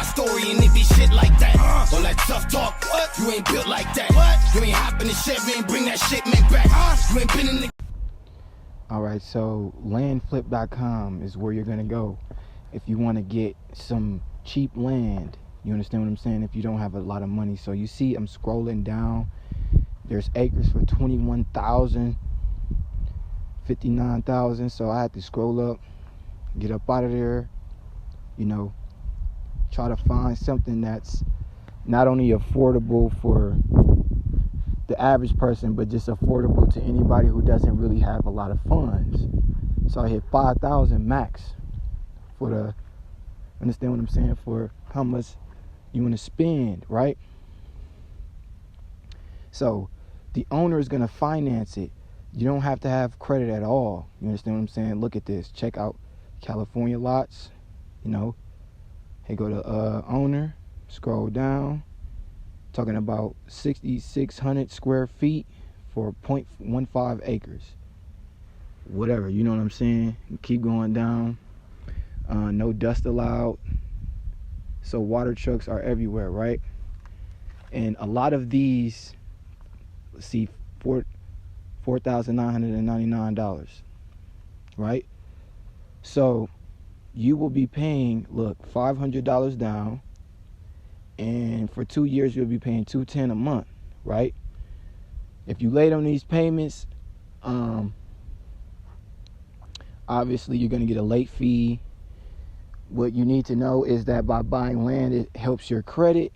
story and it be shit like that. All that tough talk, what? You ain't built like that. What? You ain't hopping the shit, you ain't bring that shit man back. You ain't been in the... Alright, so landflip.com is where you're gonna go if you want to get some cheap land. You understand what I'm saying? If you don't have a lot of money. So you see I'm scrolling down. There's acres for 21,000, 59,000. So I had to scroll up, get up out of there, you know, try to find something that's not only affordable for the average person, but just affordable to anybody who doesn't really have a lot of funds. So I hit 5,000 max for the, understand what I'm saying, for how much you want to spend, right? So the owner is going to finance it. You don't have to have credit at all. You understand what I'm saying? Look at this. Check out California lots. You know, hey, go to owner, scroll down, talking about 6,600 square feet for 0.15 acres. Whatever, you know what I'm saying? Keep going down. No dust allowed. So water trucks are everywhere, right? And a lot of these, let's see, $4,999, right? So you will be paying, look, $500 down, and for 2 years you'll be paying $210 a month, right? If you late on these payments, obviously you're gonna get a late fee. What you need to know is that by buying land, it helps your credit.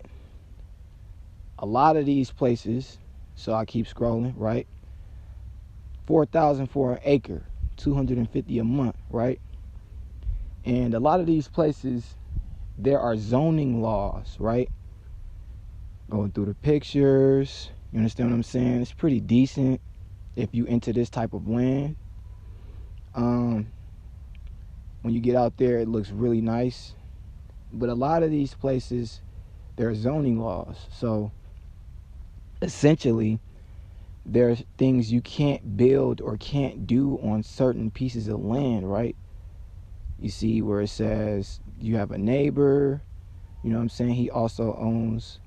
A lot of these places, so I keep scrolling, right? $4,000 for an acre, $250 a month, right? And a lot of these places, there are zoning laws, right? Going through the pictures, you understand what I'm saying? It's pretty decent if you into this type of land. When you get out there, it looks really nice. But a lot of these places, there are zoning laws. So essentially, there's things you can't build or can't do on certain pieces of land, right? You see where it says you have a neighbor, you know what I'm saying? He also owns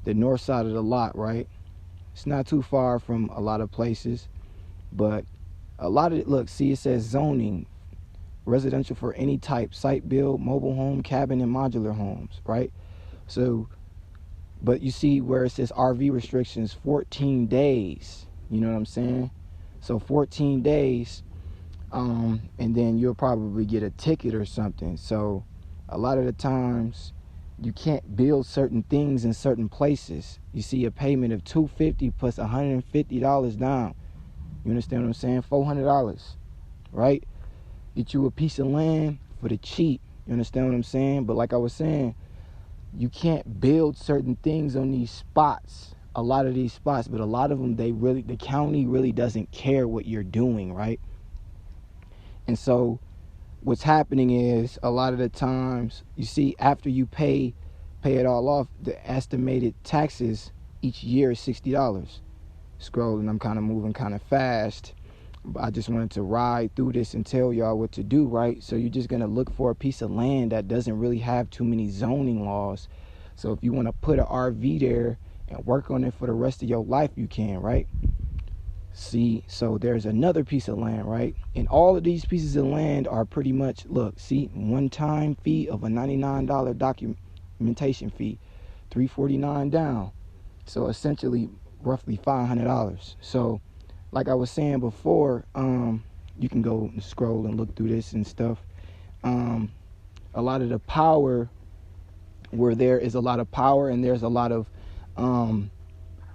the north side of the lot, right? It's not too far from a lot of places, but a lot of it, look, see, it says zoning, residential for any type, site build, mobile home, cabin, and modular homes, right? So, but you see where it says RV restrictions, 14 days, you know what I'm saying? So 14 days, and then you'll probably get a ticket or something. So a lot of the times you can't build certain things in certain places. You see a payment of $250 plus $150 down. You understand what I'm saying? $400, right? Get you a piece of land for the cheap. You understand what I'm saying? But like I was saying, you can't build certain things on these spots. A lot of these spots, but a lot of them, the county really doesn't care what you're doing, right? And so what's happening is a lot of the times, you see, after you pay it all off, the estimated taxes each year is $60. Scrolling, I'm kind of moving kind of fast. I just wanted to ride through this and tell y'all what to do, right? So you're just going to look for a piece of land that doesn't really have too many zoning laws. So if you want to put an RV there and work on it for the rest of your life, you can, right? See, so there's another piece of land, right? And all of these pieces of land are pretty much, look, see, one-time fee of a $99 documentation fee, $349 down. So essentially, roughly $500. So like I was saying before, you can go and scroll and look through this and stuff. A lot of the power, where there is a lot of power and there's a lot of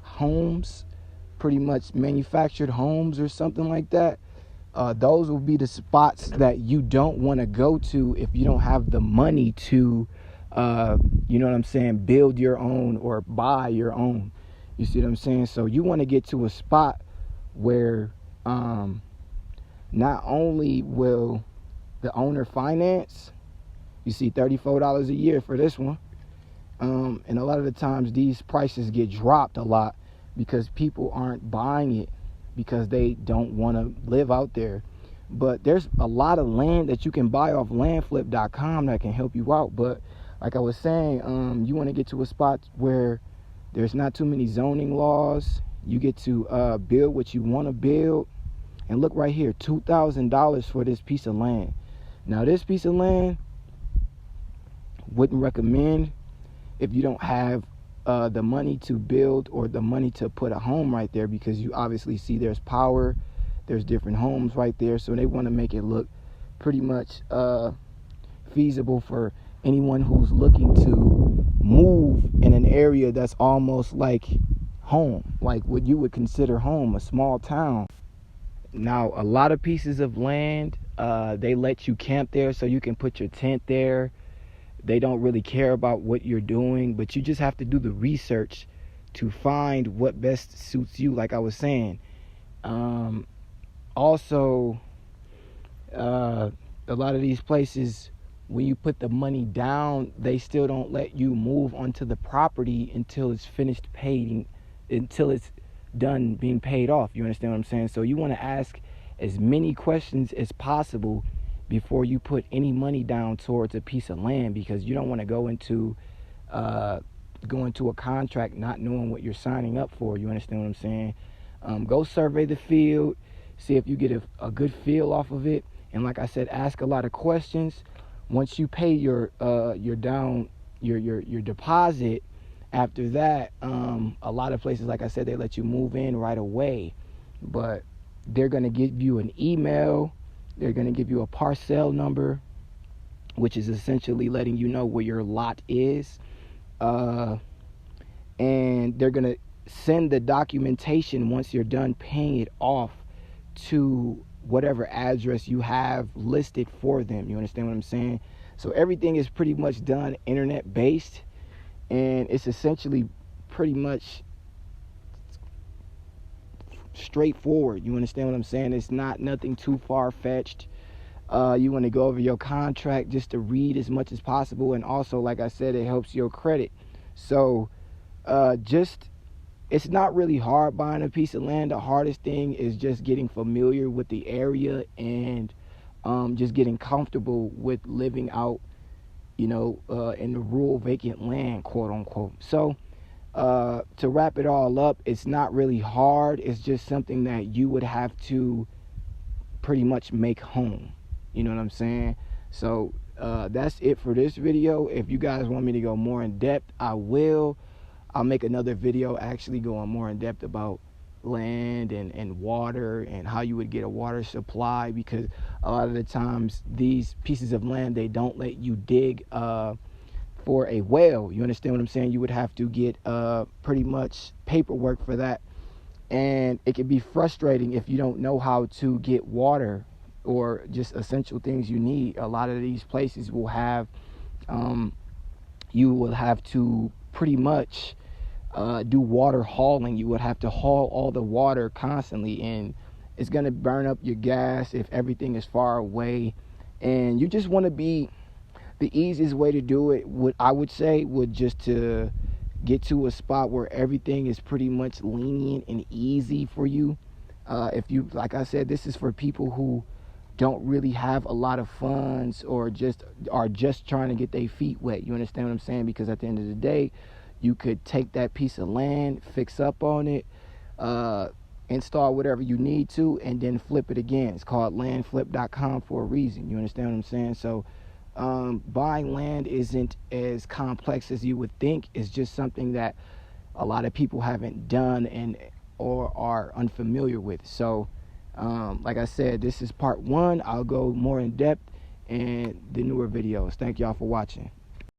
homes, pretty much manufactured homes or something like that, those will be the spots that you don't want to go to if you don't have the money to, you know what I'm saying, build your own or buy your own. You see what I'm saying? So you want to get to a spot where not only will the owner finance, you see $34 a year for this one, and a lot of the times these prices get dropped a lot because people aren't buying it because they don't want to live out there. But there's a lot of land that you can buy off landflip.com that can help you out. But like I was saying, you want to get to a spot where there's not too many zoning laws. You get to build what you want to build. And look right here, $2,000 for this piece of land. Now this piece of land, wouldn't recommend if you don't have the money to build or the money to put a home right there, because you obviously see there's power, there's different homes right there. So they want to make it look pretty much feasible for anyone who's looking to move in an area that's almost like home, like what you would consider home, a small town. Now, a lot of pieces of land, they let you camp there so you can put your tent there. They don't really care about what you're doing, but you just have to do the research to find what best suits you, like I was saying. Also, a lot of these places, when you put the money down, they still don't let you move onto the property until it's finished paying, until it's done being paid off. You understand what I'm saying? So you want to ask as many questions as possible before you put any money down towards a piece of land, because you don't want to go into a contract not knowing what you're signing up for. You understand what I'm saying? Go survey the field, see if you get a good feel off of it, and like I said, ask a lot of questions. Once you pay your deposit, after that, a lot of places, like I said, they let you move in right away, but they're going to give you an email. They're going to give you a parcel number, which is essentially letting you know where your lot is. And they're going to send the documentation once you're done paying it off to whatever address you have listed for them. You understand what I'm saying? So everything is pretty much done internet based, and it's essentially pretty much straightforward. You understand what I'm saying? It's not nothing too far-fetched. You want to go over your contract just to read as much as possible, and also, like I said, it helps your credit. So it's not really hard buying a piece of land. The hardest thing is just getting familiar with the area and just getting comfortable with living out, in the rural vacant land, quote unquote. So to wrap it all up, it's not really hard. It's just something that you would have to pretty much make home. You know what I'm saying? So that's it for this video. If you guys want me to go more in depth, I will. I'll make another video actually going more in depth about land and water and how you would get a water supply, because a lot of the times these pieces of land, they don't let you dig for a well. You understand what I'm saying? You would have to get pretty much paperwork for that, and it can be frustrating if you don't know how to get water or just essential things you need. A lot of these places will have you will have to pretty much do water hauling. You would have to haul all the water constantly, and it's going to burn up your gas if everything is far away. And you just want to be, the easiest way to do it, what I would say, would just to get to a spot where everything is pretty much lenient and easy for you. If you, like I said, this is for people who don't really have a lot of funds or just are just trying to get their feet wet. You understand what I'm saying? Because at the end of the day, you could take that piece of land, fix up on it, install whatever you need to, and then flip it again. It's called landflip.com for a reason. You understand what I'm saying? So buying land isn't as complex as you would think. It's just something that a lot of people haven't done or are unfamiliar with. So like I said, this is part 1. I'll go more in depth in the newer videos. Thank y'all for watching.